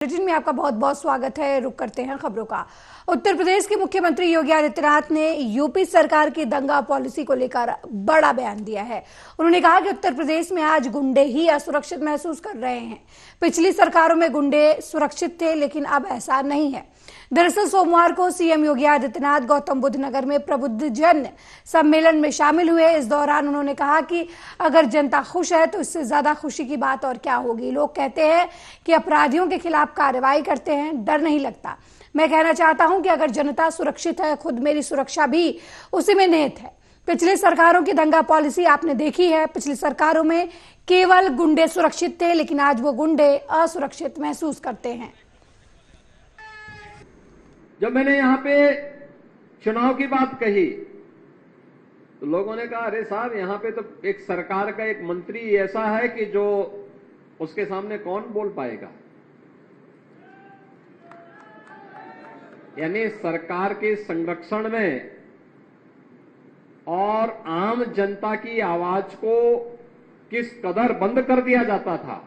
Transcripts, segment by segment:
Bulletin में आपका बहुत बहुत स्वागत है। रुक करते हैं खबरों का। उत्तर प्रदेश के मुख्यमंत्री योगी आदित्यनाथ ने यूपी सरकार की दंगा पॉलिसी को लेकर बड़ा बयान दिया है। उन्होंने कहा कि उत्तर प्रदेश में आज गुंडे ही असुरक्षित महसूस कर रहे हैं। पिछली सरकारों में गुंडे सुरक्षित थे, लेकिन अब ऐसा नहीं है। दरअसल सोमवार को सीएम योगी आदित्यनाथ गौतम बुद्ध नगर में प्रबुद्धजन सम्मेलन में शामिल हुए। इस दौरान उन्होंने कहा कि अगर जनता खुश है तो इससे ज्यादा खुशी की बात और क्या होगी। लोग कहते हैं कि अपराधियों के खिलाफ कार्रवाई करते हैं, डर नहीं लगता। मैं कहना चाहता हूं कि अगर जनता सुरक्षित है, खुद मेरी सुरक्षा भी उसी में निहित है। पिछली सरकारों की दंगा पॉलिसी आपने देखी है। पिछली सरकारों में केवल गुंडे सुरक्षित थे, लेकिन आज वो गुंडे असुरक्षित महसूस करते हैं। जब मैंने यहाँ पे चुनाव की बात कही तो लोगों ने कहा, अरे साहब यहाँ पे तो एक सरकार का एक मंत्री ऐसा है कि जो उसके सामने कौन बोल पाएगा। यानी सरकार के संरक्षण में और आम जनता की आवाज को किस कदर बंद कर दिया जाता था।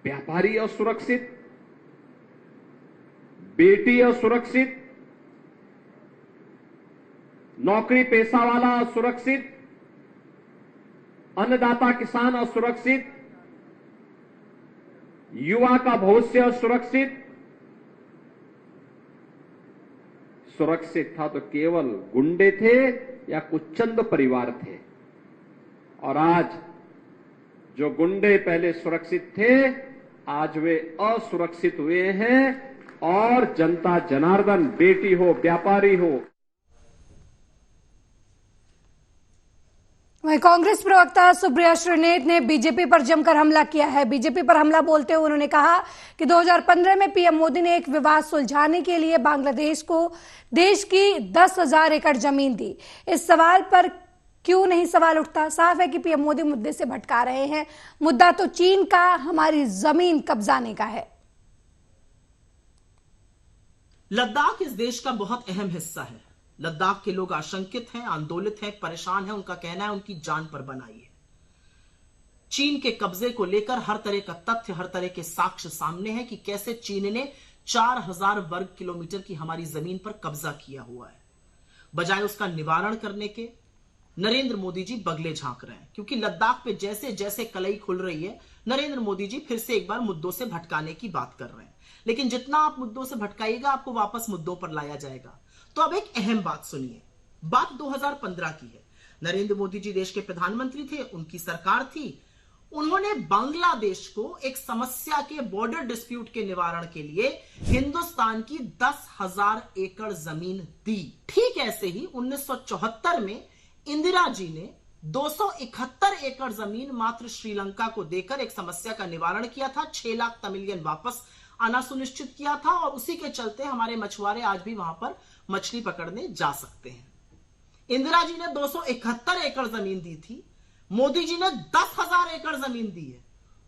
व्यापारी असुरक्षित, बेटी असुरक्षित, नौकरी पेशा वाला असुरक्षित, अन्नदाता किसान असुरक्षित, युवा का भविष्य असुरक्षित। सुरक्षित था तो केवल गुंडे थे या कुछ चंद परिवार थे। और आज जो गुंडे पहले सुरक्षित थे, आज वे असुरक्षित हुए हैं। और जनता जनार्दन, बेटी हो, व्यापारी हो। वहीं कांग्रेस प्रवक्ता सुप्रिया श्रीनेत ने बीजेपी पर जमकर हमला किया है। बीजेपी पर हमला बोलते हुए उन्होंने कहा कि 2015 में पीएम मोदी ने एक विवाद सुलझाने के लिए बांग्लादेश को देश की 10,000 एकड़ जमीन दी। इस सवाल पर क्यों नहीं सवाल उठता। साफ है कि पीएम मोदी मुद्दे से भटका रहे हैं। मुद्दा तो चीन का हमारी जमीन कब्जाने का है। लद्दाख इस देश का बहुत अहम हिस्सा है। लद्दाख के लोग आशंकित हैं, आंदोलित हैं, परेशान हैं। उनका कहना है उनकी जान पर बनाई है। चीन के कब्जे को लेकर हर तरह का तथ्य, हर तरह के साक्ष्य सामने हैं कि कैसे चीन ने 4,000 वर्ग किलोमीटर की हमारी जमीन पर कब्जा किया हुआ है। बजाय उसका निवारण करने के नरेंद्र मोदी जी बगले झांक रहे हैं, क्योंकि लद्दाख पे जैसे जैसे कलई खुल रही है, नरेंद्र मोदी जी फिर से एक बार मुद्दों से भटकाने की बात कर रहे हैं। लेकिन जितना आप मुद्दों से भटकाइएगा, आपको वापस मुद्दों पर लाया जाएगा। तो अब एक अहम बात सुनिए। बात 2015 की है। नरेंद्र मोदी जी देश के प्रधानमंत्री थे, उनकी सरकार थी। उन्होंने बांग्लादेश को एक समस्या के बॉर्डर डिस्प्यूट के निवारण के लिए हिंदुस्तान की 10,000 एकड़ जमीन दी। ठीक ऐसे ही 1974 में इंदिरा जी ने 271 एकड़ जमीन मात्र श्रीलंका को देकर एक समस्या का निवारण किया था। 6 लाख तमिलियन वापस आना सुनिश्चित किया था। और उसी के चलते हमारे मछुआरे आज भी वहां पर मछली पकड़ने जा सकते हैं। इंदिरा जी ने 271 एकड़ जमीन दी थी, मोदी जी ने 10,000 एकड़ जमीन दी है।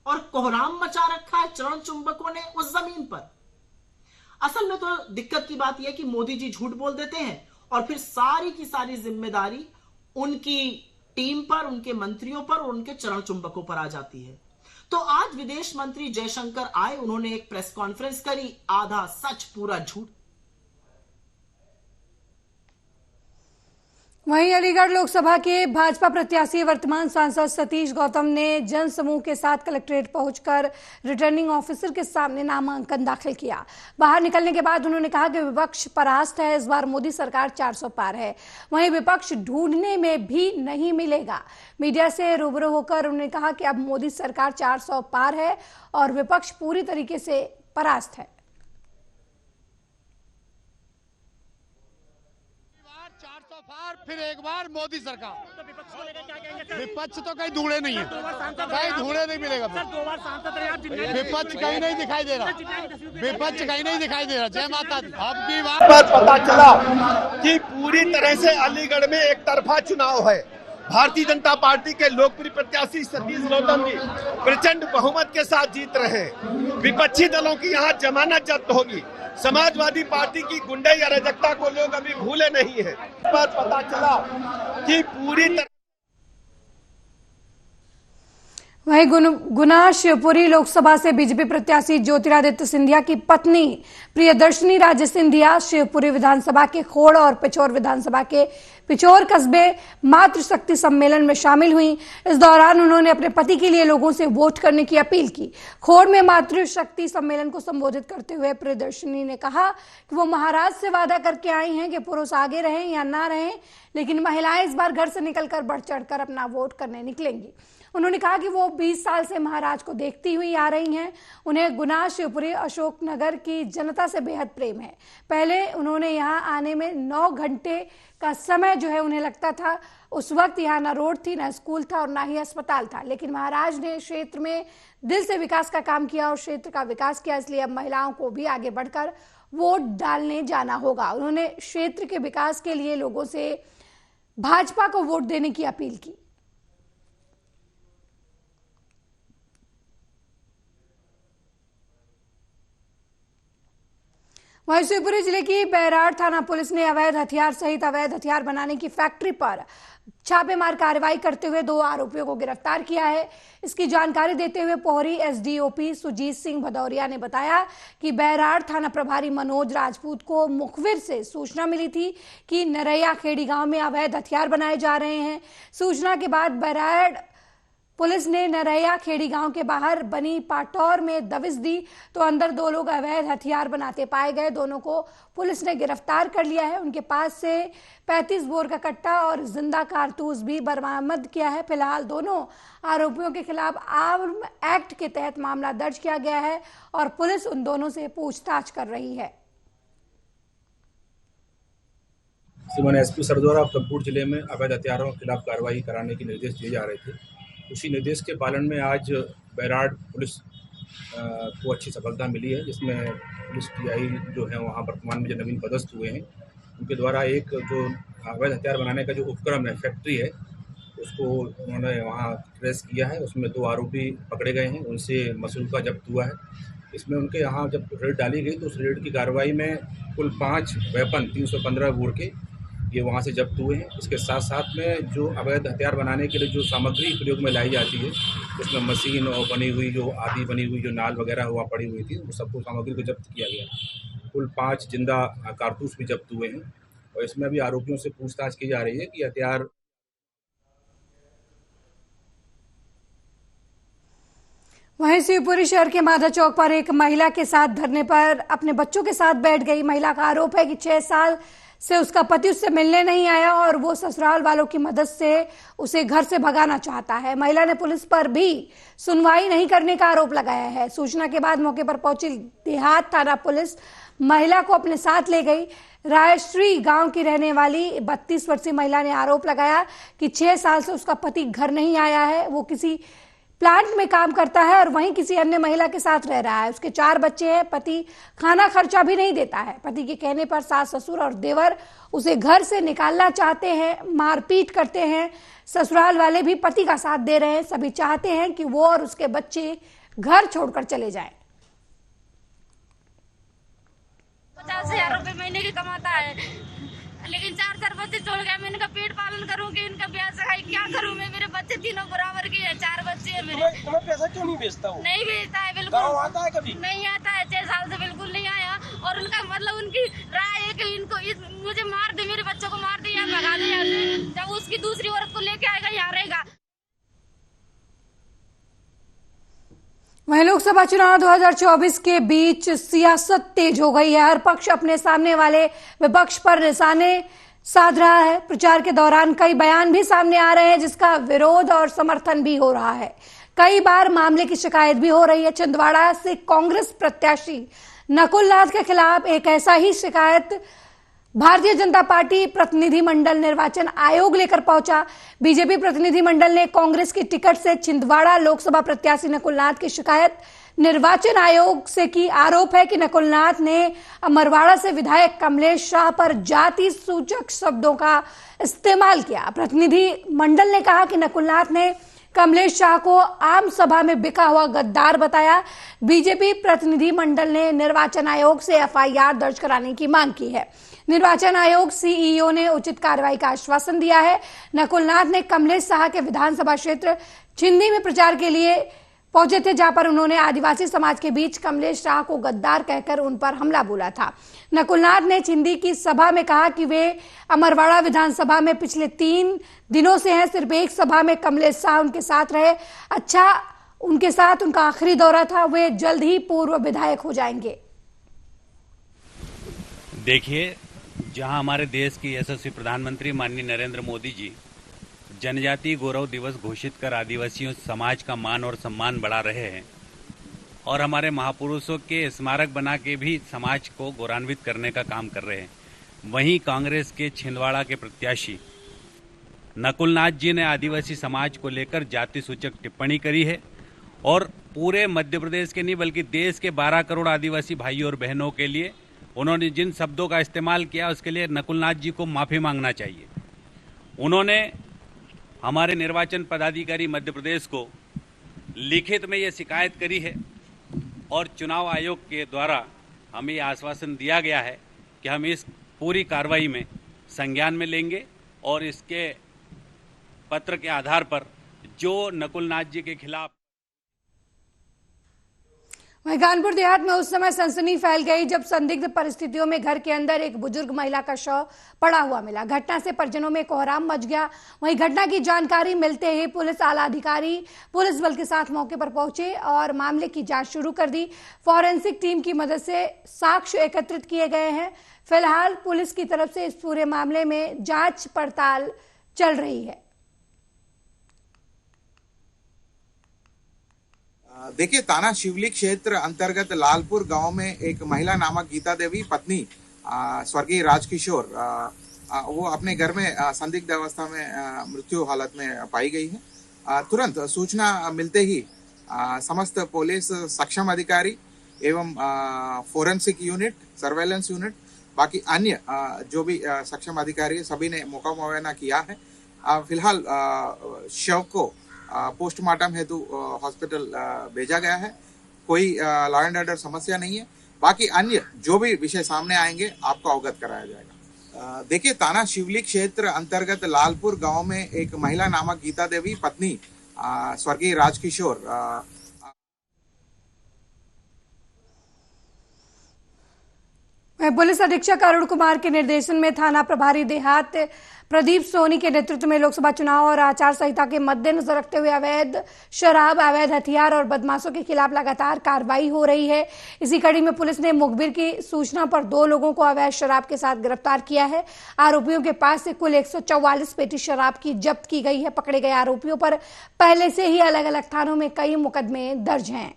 और कोहराम मचा रखा है चरण चुंबकों ने उस जमीन पर। असल में तो दिक्कत की बात यह है कि मोदी जी झूठ बोल देते हैं और फिर सारी की सारी जिम्मेदारी उनकी टीम पर, उनके मंत्रियों पर और उनके चरण चुंबकों पर आ जाती है। तो आज विदेश मंत्री जयशंकर आए, उन्होंने एक प्रेस कॉन्फ्रेंस करी, आधा सच पूरा झूठ। वहीं अलीगढ़ लोकसभा के भाजपा प्रत्याशी वर्तमान सांसद सतीश गौतम ने जनसमूह के साथ कलेक्ट्रेट पहुंचकर रिटर्निंग ऑफिसर के सामने नामांकन दाखिल किया। बाहर निकलने के बाद उन्होंने कहा कि विपक्ष परास्त है, इस बार मोदी सरकार 400 पार है। वहीं विपक्ष ढूंढने में भी नहीं मिलेगा। मीडिया से रूबरू होकर उन्होंने कहा कि अब मोदी सरकार 400 पार है और विपक्ष पूरी तरीके से परास्त है। फिर एक बार मोदी सरकार। तो विपक्ष तो कहीं ढूंढे नहीं है, कहीं ढूंढे नहीं मिलेगा। विपक्ष कहीं नहीं दिखाई दे रहा, विपक्ष कहीं नहीं दिखाई दे रहा। जय माता दी। अब की बात पता चला कि पूरी तरह से अलीगढ़ में एक तरफा चुनाव है। भारतीय जनता पार्टी के लोकप्रिय प्रत्याशी सतीश गौतम जी प्रचंड बहुमत के साथ जीत रहे हैं। विपक्षी दलों की यहाँ जमानत जब्त होगी। समाजवादी पार्टी की गुंडे या अराजकता को लोग अभी भूले नहीं है। पर पता चला कि पूरी तरह वहीं गुना शिवपुरी लोकसभा से बीजेपी प्रत्याशी ज्योतिरादित्य सिंधिया की पत्नी प्रियदर्शनी राजे सिंधिया शिवपुरी विधानसभा के खोड़ और पिछोर विधानसभा के पिछोर कस्बे मातृशक्ति सम्मेलन में शामिल हुई। इस दौरान उन्होंने अपने पति के लिए लोगों से वोट करने की अपील की। खोड़ में मातृशक्ति सम्मेलन को संबोधित करते हुए प्रियदर्शनी ने कहा कि वो महाराज से वादा करके आई हैं कि पुरुष आगे रहें या ना रहें, लेकिन महिलाएं इस बार घर से निकलकर बढ़ चढ़कर अपना वोट करने निकलेंगी। उन्होंने कहा कि वो 20 साल से महाराज को देखती हुई आ रही हैं। उन्हें गुना शिवपुरी अशोकनगर की जनता से बेहद प्रेम है। पहले उन्होंने यहाँ आने में 9 घंटे का समय जो है उन्हें लगता था। उस वक्त यहाँ ना रोड थी, ना स्कूल था और ना ही अस्पताल था, लेकिन महाराज ने क्षेत्र में दिल से विकास का काम किया और क्षेत्र का विकास किया। इसलिए अब महिलाओं को भी आगे बढ़कर वोट डालने जाना होगा। उन्होंने क्षेत्र के विकास के लिए लोगों से भाजपा को वोट देने की अपील की। वहीं शिवपुरी जिले की बैराड़ थाना पुलिस ने अवैध हथियार सहित अवैध हथियार बनाने की फैक्ट्री पर छापेमार कार्रवाई करते हुए 2 आरोपियों को गिरफ्तार किया है। इसकी जानकारी देते हुए पोहरी एसडीओपी सुजीत सिंह भदौरिया ने बताया कि बैराड़ थाना प्रभारी मनोज राजपूत को मुखबिर से सूचना मिली थी कि नरैया खेड़ी गांव में अवैध हथियार बनाए जा रहे हैं। सूचना के बाद बैराड़ पुलिस ने नरैया खेड़ी गांव के बाहर बनी पाटौर में दबिश दी तो अंदर 2 लोग अवैध हथियार बनाते पाए गए। दोनों को पुलिस ने गिरफ्तार कर लिया है। उनके पास से 35 बोर का कट्टा और जिंदा कारतूस भी बरामद किया है। फिलहाल दोनों आरोपियों के खिलाफ आर्म एक्ट के तहत मामला दर्ज किया गया है और पुलिस उन दोनों से पूछताछ कर रही है। श्रीमान एसपी सर द्वारा फूलपुर जिले में अवैध हथियारों के खिलाफ कार्रवाई कराने के निर्देश दिए जा रहे थे। उसी निर्देश के पालन में आज बैराड़ पुलिस को अच्छी सफलता मिली है, जिसमें पुलिस टीआई जो है वहाँ वर्तमान में जो नवीन पदस्थ हुए हैं उनके द्वारा एक जो अवैध हथियार बनाने का जो उपक्रम है, फैक्ट्री है, उसको उन्होंने वहाँ ट्रेस किया है। उसमें 2 आरोपी पकड़े गए हैं, उनसे मसूलका जब्त हुआ है। इसमें उनके यहाँ जब रेड डाली गई तो उस रेड की कार्रवाई में कुल 5 वेपन 315 बोर के ये वहाँ से जब्त हुए हैं। इसके साथ साथ में जो अवैध हथियार बनाने के लिए जो सामग्री प्रयोग में लाई जाती है, उसमें मशीन और बनी हुई जो आदि बनी हुई जो नाल वगैरह हुआ पड़ी हुई थी, वो सबको सामग्री को जब्त किया गया। कुल 5 जिंदा कारतूस भी जब्त हुए हैं और इसमें अभी आरोपियों से पूछताछ की जा रही है कि हथियार। वहीं शिवपुरी शहर के माधा चौक पर एक महिला के साथ धरने पर अपने बच्चों के साथ बैठ गई। महिला का आरोप है कि 6 साल से उसका पति उससे मिलने नहीं आया और वो ससुराल वालों की मदद से उसे घर से भगाना चाहता है। महिला ने पुलिस पर भी सुनवाई नहीं करने का आरोप लगाया है। सूचना के बाद मौके पर पहुंची देहात थाना पुलिस महिला को अपने साथ ले गई। रायश्री गांव की रहने वाली 32 वर्षीय महिला ने आरोप लगाया कि 6 साल से उसका पति घर नहीं आया है। वो किसी प्लांट में काम करता है और वहीं किसी अन्य महिला के साथ रह रहा है। उसके 4 बच्चे हैं। पति खाना खर्चा भी नहीं देता है। पति के कहने पर सास, ससुर और देवर उसे घर से निकालना चाहते हैं, मारपीट करते हैं। ससुराल वाले भी पति का साथ दे रहे हैं। सभी चाहते हैं कि वो और उसके बच्चे घर छोड़कर चले जाएं। 50,000 रुपए महीने की कमाता है, लेकिन 4 बच्चे छोड़ गया। मैं इनका पेट पालन करूंगी, इनका ब्याह सगाई क्या करूं मैं? मेरे बच्चे तीनों बराबर के हैं, 4 बच्चे हैं मेरे। तुम्हें पैसा क्यों नहीं बेचता हूँ? नहीं बेचता है बिल्कुल। आता है कभी? नहीं आता है, 6 साल से बिल्कुल नहीं आया। और उनका मतलब उनकी राय है कि इनको मुझे मार दे, मेरे बच्चों को मार दे या भगा दे यहाँ से। जब उसकी दूसरी औरत को लेके आएगा यहाँ रहेगा। वहीं लोकसभा चुनाव 2024 के बीच सियासत तेज हो गई है। हर पक्ष अपने सामने वाले विपक्ष पर निशाने साध रहा है। प्रचार के दौरान कई बयान भी सामने आ रहे हैं जिसका विरोध और समर्थन भी हो रहा है। कई बार मामले की शिकायत भी हो रही है। छिंदवाड़ा से कांग्रेस प्रत्याशी नकुल नाथ के खिलाफ एक ऐसा ही शिकायत भारतीय जनता पार्टी प्रतिनिधिमंडल निर्वाचन आयोग लेकर पहुंचा। बीजेपी प्रतिनिधिमंडल ने कांग्रेस की टिकट से छिंदवाड़ा लोकसभा प्रत्याशी नकुल नाथ की शिकायत निर्वाचन आयोग से की। आरोप है कि नकुल नाथ ने अमरवाड़ा से विधायक कमलेश शाह पर जाति सूचक शब्दों का इस्तेमाल किया। प्रतिनिधिमंडल ने कहा कि नकुल नाथ ने कमलेश शाह को आम सभा में बिका हुआ गद्दार बताया। बीजेपी प्रतिनिधिमंडल ने निर्वाचन आयोग से एफआईआर दर्ज कराने की मांग की है। निर्वाचन आयोग सीईओ ने उचित कार्रवाई का आश्वासन दिया है। नकुल नाथ ने कमलेश शाह के विधानसभा क्षेत्र छिंदी में प्रचार के लिए पहुंचे थे, जहां पर उन्होंने आदिवासी समाज के बीच कमलेश शाह को गद्दार कहकर उन पर हमला बोला था। नकुलनाथ ने छिंदी की सभा में कहा कि वे अमरवाड़ा विधानसभा में पिछले 3 दिनों से हैं। सिर्फ एक सभा में कमलेश शाह उनके साथ रहे। अच्छा, उनके साथ उनका आखिरी दौरा था। वे जल्द ही पूर्व विधायक हो जाएंगे। देखिए, जहां हमारे देश की यशस्वी प्रधानमंत्री माननीय नरेंद्र मोदी जी जनजातीय गौरव दिवस घोषित कर आदिवासियों समाज का मान और सम्मान बढ़ा रहे हैं और हमारे महापुरुषों के स्मारक बना के भी समाज को गौरवान्वित करने का काम कर रहे हैं, वहीं कांग्रेस के छिंदवाड़ा के प्रत्याशी नकुलनाथ जी ने आदिवासी समाज को लेकर जाति सूचक टिप्पणी करी है और पूरे मध्य प्रदेश के नहीं बल्कि देश के 12 करोड़ आदिवासी भाइयों और बहनों के लिए उन्होंने जिन शब्दों का इस्तेमाल किया उसके लिए नकुलनाथ जी को माफी मांगना चाहिए। उन्होंने हमारे निर्वाचन पदाधिकारी मध्य प्रदेश को लिखित में ये शिकायत करी है और चुनाव आयोग के द्वारा हमें ये आश्वासन दिया गया है कि हम इस पूरी कार्रवाई में संज्ञान में लेंगे और इसके पत्र के आधार पर जो नकुलनाथ जी के खिलाफ। वहीं कानपुर देहात में उस समय सनसनी फैल गई जब संदिग्ध परिस्थितियों में घर के अंदर एक बुजुर्ग महिला का शव पड़ा हुआ मिला। घटना से परिजनों में कोहराम मच गया। वहीं घटना की जानकारी मिलते ही पुलिस आला अधिकारी पुलिस बल के साथ मौके पर पहुंचे और मामले की जांच शुरू कर दी। फॉरेंसिक टीम की मदद से साक्ष्य एकत्रित किए गए हैं। फिलहाल पुलिस की तरफ से इस पूरे मामले में जांच पड़ताल चल रही है। देखिए, थाना शिवली क्षेत्र अंतर्गत लालपुर गांव में एक महिला नामक गीता देवी पत्नी स्वर्गीय राजकिशोर वो अपने घर में संदिग्ध अवस्था में मृत्यु हालत में पाई गई है। तुरंत सूचना मिलते ही समस्त पुलिस सक्षम अधिकारी एवं फोरेंसिक यूनिट, सर्वेलेंस यूनिट, बाकी अन्य जो भी सक्षम अधिकारी सभी ने मौका मुआयना किया है। फिलहाल शव को पोस्टमार्टम हेतु हॉस्पिटल भेजा गया है। कोई लॉ एंड ऑर्डर समस्या नहीं है। बाकी अन्य जो भी विषय सामने आएंगे आपको अवगत कराया जाएगा। देखिए, थाना शिवली क्षेत्र अंतर्गत लालपुर गांव में एक महिला नामक गीता देवी पत्नी स्वर्गीय राजकिशोर पुलिस अधीक्षक अरुण कुमार के निर्देशन में थाना प्रभारी देहात प्रदीप सोनी के नेतृत्व में लोकसभा चुनाव और आचार संहिता के मद्देनजर रखते हुए अवैध शराब, अवैध हथियार और बदमाशों के खिलाफ लगातार कार्रवाई हो रही है। इसी कड़ी में पुलिस ने मुखबिर की सूचना पर 2 लोगों को अवैध शराब के साथ गिरफ्तार किया है। आरोपियों के पास से कुल 144 पेटी शराब की जब्त की गई है। पकड़े गए आरोपियों पर पहले से ही अलग अलग थानों में कई मुकदमे दर्ज हैं।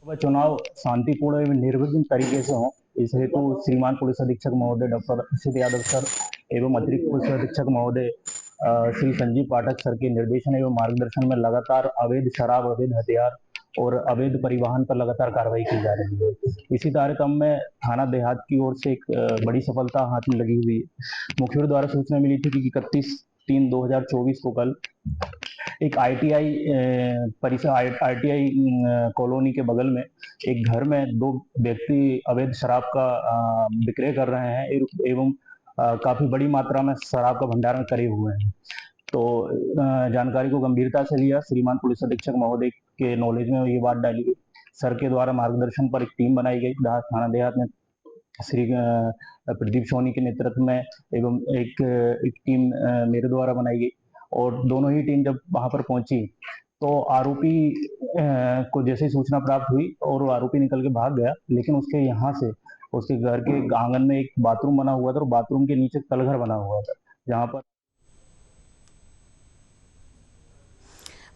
चुनाव शांतिपूर्ण एवं निर्विघ्न तरीके से हो, इस हेतु श्रीमान पुलिस अधीक्षक महोदय डॉक्टर असित यादव सर एवं अतिरिक्त पुलिस अधीक्षक महोदय श्री संजीव पाठक सर के निर्देशन एवं मार्गदर्शन में लगातार अवैध शराब, अवैध हथियार और अवैध परिवहन पर लगातार कार्रवाई की जा रही है। इसी कार्यक्रम में थाना देहात की ओर से एक बड़ी सफलता हाथ में लगी हुई है। मुखबिर द्वारा सूचना मिली थी कि 31/3/2024 को कल एक ITI परिसर ITI कॉलोनी के बगल में एक घर में 2 व्यक्ति अवैध शराब का विक्रय कर रहे हैं एवं काफी बड़ी मात्रा में शराब का भंडारण करे हुए हैं। तो जानकारी को गंभीरता से लिया। श्रीमान पुलिस अधीक्षक महोदय के नॉलेज में ये बात डाली गई। सर के द्वारा मार्गदर्शन पर एक टीम बनाई गई थाना देहात में श्री प्रदीप सोनी के नेतृत्व में एवं एक टीम मेरे द्वारा बनाई गई और दोनों ही टीम जब वहां पर पहुंची तो आरोपी को जैसे ही सूचना प्राप्त हुई और वो आरोपी निकल के भाग गया, लेकिन उसके यहाँ से उसके घर के आंगन में एक बाथरूम बना हुआ था और बाथरूम के नीचे तलघर बना हुआ था, जहां पर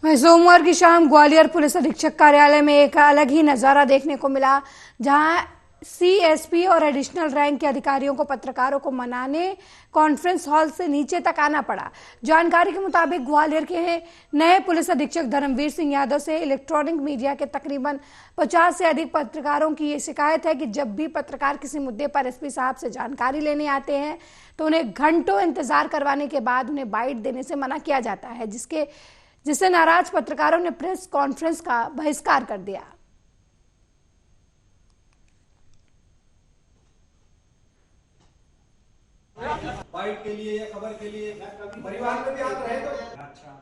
सोमवार की शाम ग्वालियर पुलिस अधीक्षक कार्यालय में एक अलग ही नजारा देखने को मिला, जहां CSP और एडिशनल रैंक के अधिकारियों को पत्रकारों को मनाने कॉन्फ्रेंस हॉल से नीचे तक आना पड़ा। जानकारी के मुताबिक ग्वालियर के नए पुलिस अधीक्षक धर्मवीर सिंह यादव से इलेक्ट्रॉनिक मीडिया के तकरीबन 50 से अधिक पत्रकारों की ये शिकायत है कि जब भी पत्रकार किसी मुद्दे पर SP साहब से जानकारी लेने आते हैं तो उन्हें घंटों इंतजार करवाने के बाद उन्हें बाइट देने से मना किया जाता है, जिससे नाराज पत्रकारों ने प्रेस कॉन्फ्रेंस का बहिष्कार कर दिया। बाइट के लिए या खबर के लिए परिवार में भी आप रहे तो अच्छा।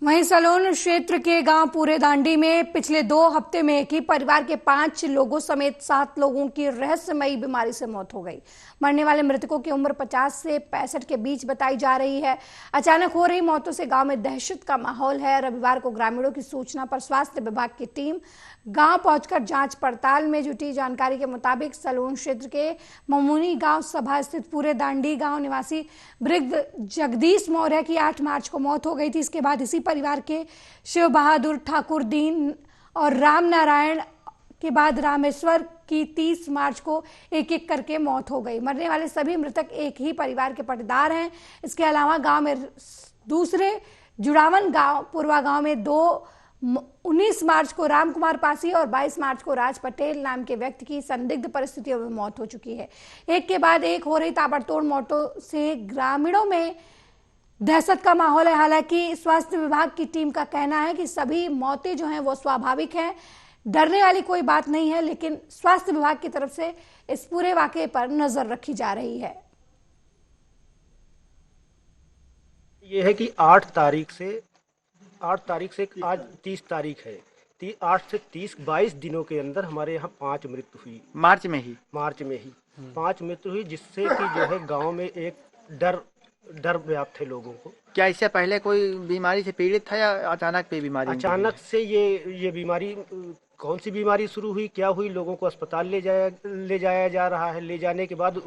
वहीं सलोन क्षेत्र के गांव पूरे दांडी में पिछले 2 हफ्ते में एक ही परिवार के 5 लोगों समेत 7 लोगों की रहस्यमयी बीमारी से मौत हो गई। मरने वाले मृतकों की उम्र 50 से 65 के बीच बताई जा रही है। अचानक हो रही मौतों से गांव में दहशत का माहौल है। रविवार को ग्रामीणों की सूचना पर स्वास्थ्य विभाग की टीम गांव पहुंचकर जांच पड़ताल में जुटी। जानकारी के मुताबिक सलोन क्षेत्र के ममूनी गांव सभा स्थित पूरे दांडी गांव निवासी वृद्ध जगदीश मौर्य की 8 मार्च को मौत हो गई थी। इसके बाद इसी परिवार के शिव बहादुर ठाकुर दीन और राम नारायण के बाद रामेश्वर की 30 मार्च को एक एक करके मौत हो गई। मरने वाले सभी मृतक एक ही परिवार के पटदार हैं। इसके अलावा गांव में दूसरे जुड़ावन गांव पूर्वा गांव में 19 मार्च को राम कुमार पासी और 22 मार्च को राज पटेल नाम के व्यक्ति की संदिग्ध परिस्थितियों में मौत हो चुकी है। एक के बाद एक हो रही ताबड़तोड़ मौतों से ग्रामीणों में दहशत का माहौल है। हालांकि स्वास्थ्य विभाग की टीम का कहना है कि सभी मौतें जो हैं वो स्वाभाविक हैं, डरने वाली कोई बात नहीं है, लेकिन स्वास्थ्य विभाग की तरफ से इस पूरे वाकये पर नजर रखी जा रही है। ये है कि 8 तारीख से आज 30 तारीख है। 8 से 30 22 दिनों के अंदर हमारे यहाँ 5 मृत्यु हुई। मार्च में ही 5 मृत्यु हुई, जिससे कि जो है गांव में एक डर व्याप्त है लोगों को। क्या इससे पहले कोई बीमारी से पीड़ित था या अचानक पे बीमारी? अचानक से ये बीमारी, कौन सी बीमारी शुरू हुई, क्या हुई, लोगों को अस्पताल ले जाया जा रहा है। ले जाने के बाद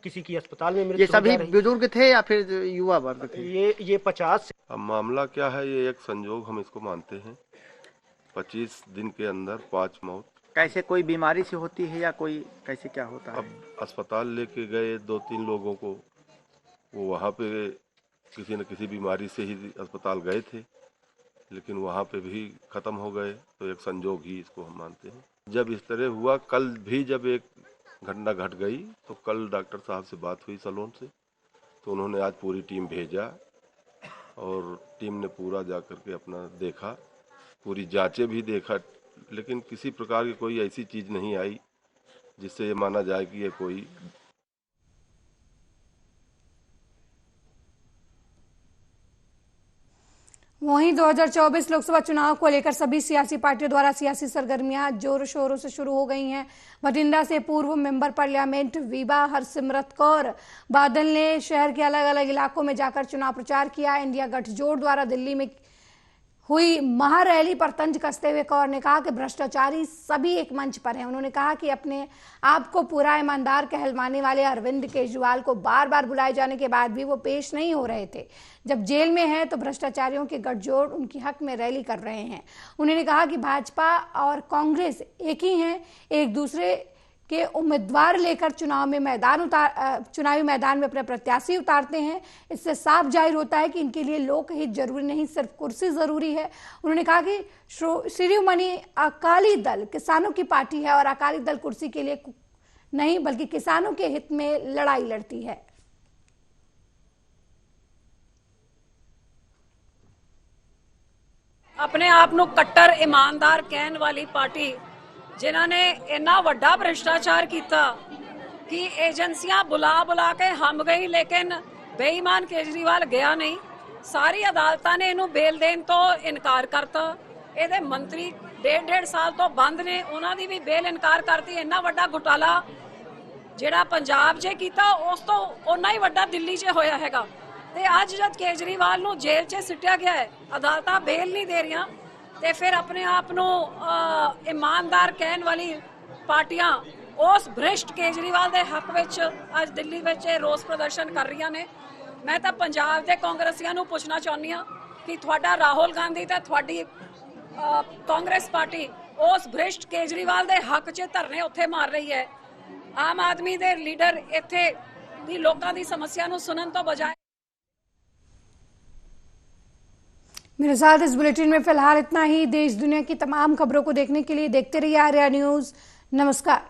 किसी की अस्पताल में मृत्यु। ये सभी बुजुर्ग थे या फिर युवा वर्ग थे? ये 50। अब मामला क्या है, ये एक संजोग हम इसको मानते हैं। 25 दिन के अंदर 5 मौत। कैसे कोई बीमारी से होती है या कोई कैसे क्या होता है? अब अस्पताल लेके गए 2-3 लोगों को, वो वहाँ पे किसी न किसी बीमारी से ही अस्पताल गए थे, लेकिन वहाँ पे भी ख़त्म हो गए। तो एक संजोग ही इसको हम मानते हैं। जब इस तरह हुआ, कल भी जब एक घटना घट गई, तो कल डॉक्टर साहब से बात हुई सलोन से, तो उन्होंने आज पूरी टीम भेजा और टीम ने पूरा जा कर के अपना देखा, पूरी जांचें भी देखा, लेकिन किसी प्रकार की कोई ऐसी चीज़ नहीं आई जिससे ये माना जाए कि ये कोई। वहीं 2024 लोकसभा चुनाव को लेकर सभी सियासी पार्टियों द्वारा सियासी सरगर्मियां जोरों शोरों से शुरू हो गई हैं। बठिंडा से पूर्व मेंबर पार्लियामेंट वीबा हरसिमरत कौर बादल ने शहर के अलग अलग इलाकों में जाकर चुनाव प्रचार किया। इंडिया गठजोड़ द्वारा दिल्ली में हुई महारैली पर तंज कसते हुए कौर ने कहा कि भ्रष्टाचारी सभी एक मंच पर हैं। उन्होंने कहा कि अपने आप को पूरा ईमानदार कहलवाने वाले अरविंद केजरीवाल को बार बार बुलाए जाने के बाद भी वो पेश नहीं हो रहे थे। जब जेल में हैं तो भ्रष्टाचारियों के गठजोड़ उनके हक में रैली कर रहे हैं। उन्होंने कहा कि भाजपा और कांग्रेस एक ही हैं, एक दूसरे के उम्मीदवार लेकर चुनावी मैदान में अपने प्रत्याशी उतारते हैं। इससे साफ जाहिर होता है कि इनके लिए लोकहित जरूरी नहीं, सिर्फ कुर्सी जरूरी है। उन्होंने कहा कि शिरोमणि अकाली दल किसानों की पार्टी है और अकाली दल कुर्सी के लिए नहीं बल्कि किसानों के हित में लड़ाई लड़ती है। अपने आप ਨੂੰ ਕੱਟਰ ईमानदार कहने वाली पार्टी जिन्हों ने इन्ना वड्डा भ्रष्टाचार किया कि एजेंसियां बुला के हम गई, लेकिन बेईमान केजरीवाल गया नहीं। सारी अदालतां ने इन्हू बेल देन तो इनकार करता। ये मंत्री 1.5 साल तो बंद ने, उन्होंने भी बेल इनकार करती। इन्ना वड्डा घोटाला जिहड़ा पंजाब 'च कीता उस तो उन्ना ही वड्डा दिल्ली 'च होया हैगा। ते अज जद केजरीवाल नू जेल 'च सिट्टिया गया है, अदालतां बेल नहीं दे रही, ते फिर अपने आप नू ईमानदार कहने वाली पार्टियां उस भ्रष्ट केजरीवाल के हक विच अज दिल्ली विच रोस प्रदर्शन कर रही ने। मैं तो पंजाब के कांग्रेसियां नू पूछना चाहनी हाँ ਕਿ ਤੁਹਾਡਾ ਰਾਹੁਲ ਗਾਂਧੀ ਤੇ ਤੁਹਾਡੀ ਕਾਂਗਰਸ ਪਾਰਟੀ ਉਸ ਭ੍ਰਿਸ਼ਟ ਕੇਜਰੀਵਾਲ ਦੇ ਹੱਕ 'ਚ ਧਰਨੇ ਉੱਥੇ ਮਾਰ ਰਹੀ ਹੈ। ਆਮ ਆਦਮੀ ਦੇ ਲੀਡਰ ਇੱਥੇ ਦੀ ਲੋਕਾਂ ਦੀ ਸਮੱਸਿਆ ਨੂੰ ਸੁਣਨ ਤੋਂ ਬਜਾਏ। मेरे साथ इस बुलेटिन में फिलहाल इतना ही। देश दुनिया की तमाम खबरों को देखने के लिए देखते रहिए आर्या न्यूज़। नमस्कार।